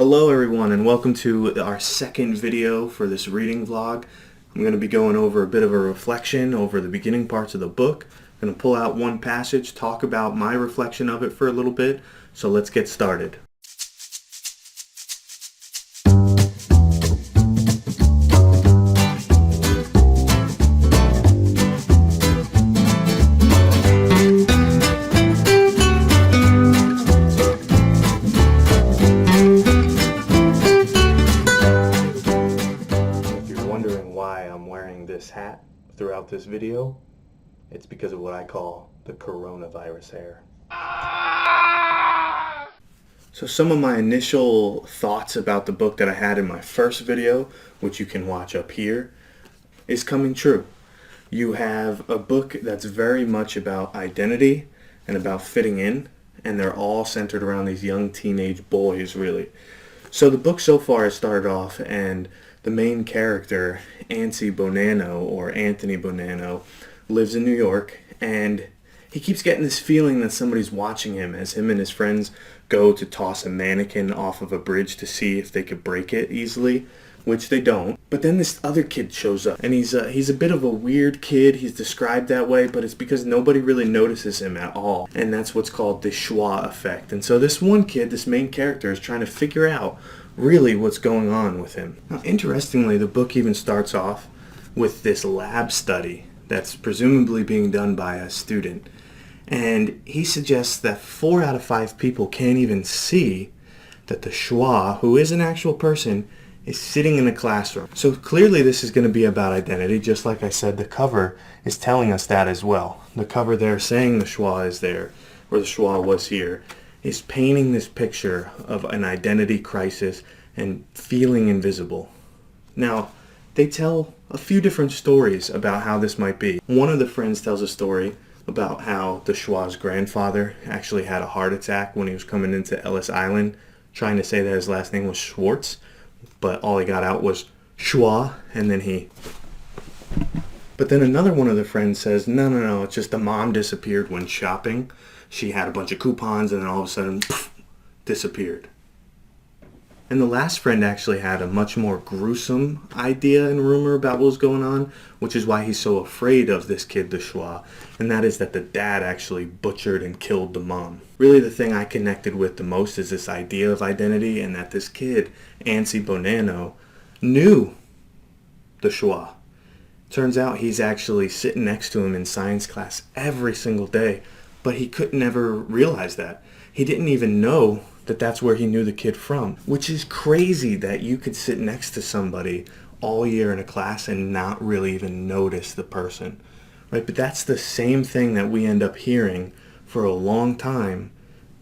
Hello everyone, and welcome to our second video for this reading vlog. I'm going to be going over a bit of a reflection over the beginning parts of the book. I'm going to pull out one passage, talk about my reflection of it for a little bit, so let's get started. Why I'm wearing this hat throughout this video, it's because of what I call the coronavirus hair. So some of my initial thoughts about the book that I had in my first video, which you can watch up here, is coming true. You have a book that's very much about identity and about fitting in, and they're all centered around these young teenage boys, really. So the book so far has started off, and the main character, Anthony Bonanno, lives in New York, and he keeps getting this feeling that somebody's watching him as him and his friends go to toss a mannequin off of a bridge to see if they could break it easily, which they don't. But then this other kid shows up, and he's a bit of a weird kid. He's described that way, but it's because nobody really notices him at all, and that's what's called the Schwa effect. And so this one kid, this main character, is trying to figure out really what's going on with him. Now, interestingly, the book even starts off with this lab study that's presumably being done by a student, and he suggests that 4 out of 5 people can't even see that the Schwa, who is an actual person, is sitting in a classroom. So clearly this is going to be about identity. Just like I said, the cover is telling us that as well. The cover there saying the Schwa is there, or the Schwa was here, is painting this picture of an identity crisis and feeling invisible. Now, they tell a few different stories about how this might be. One of the friends tells a story about how the Schwa's grandfather actually had a heart attack when he was coming into Ellis Island, trying to say that his last name was Schwartz, but all he got out was Schwa, and then he... But then another one of the friends says, no, it's just the mom disappeared when shopping. She had a bunch of coupons and then all of a sudden, poof, disappeared. And the last friend actually had a much more gruesome idea and rumor about what was going on, which is why he's so afraid of this kid, the Schwa, and that is that the dad actually butchered and killed the mom. Really the thing I connected with the most is this idea of identity, and that this kid, Anthony Bonanno, knew the Schwa. Turns out he's actually sitting next to him in science class every single day, but he could never realize that. He didn't even know that that's where he knew the kid from, which is crazy that you could sit next to somebody all year in a class and not really even notice the person, right? But that's the same thing that we end up hearing for a long time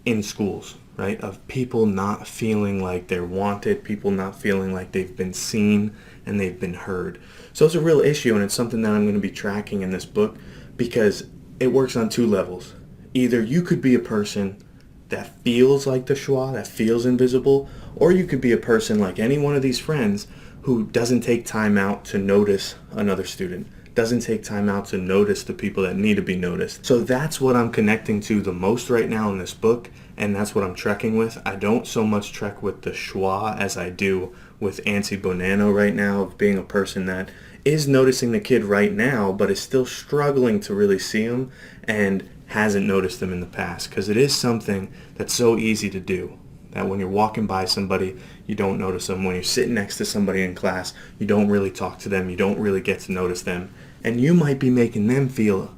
in schools, right? Of people not feeling like they're wanted, people not feeling like they've been seen and they've been heard. So it's a real issue, and it's something that I'm going to be tracking in this book because it works on 2 levels. Either you could be a person that feels like the Schwa, that feels invisible, or you could be a person like any one of these friends who doesn't take time out to notice another student, doesn't take time out to notice the people that need to be noticed. So that's what I'm connecting to the most right now in this book, and that's what I'm trekking with. I don't so much trek with the Schwa as I do with Anthony Bonanno right now, of being a person that is noticing the kid right now, but is still struggling to really see him and hasn't noticed them in the past, because it is something that's so easy to do, that when you're walking by somebody, you don't notice them. When you're sitting next to somebody in class, you don't really talk to them, you don't really get to notice them, and you might be making them feel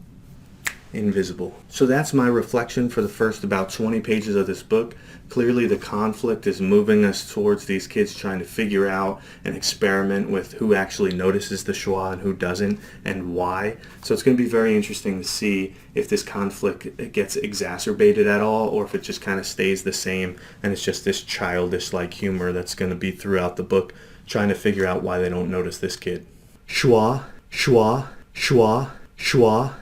invisible. So that's my reflection for the first about 20 pages of this book. Clearly the conflict is moving us towards these kids trying to figure out and experiment with who actually notices the Schwa and who doesn't, and why. So it's going to be very interesting to see if this conflict gets exacerbated at all, or if it just kind of stays the same and it's just this childish like humor that's going to be throughout the book, trying to figure out why they don't notice this kid. Schwa, Schwa, Schwa, Schwa.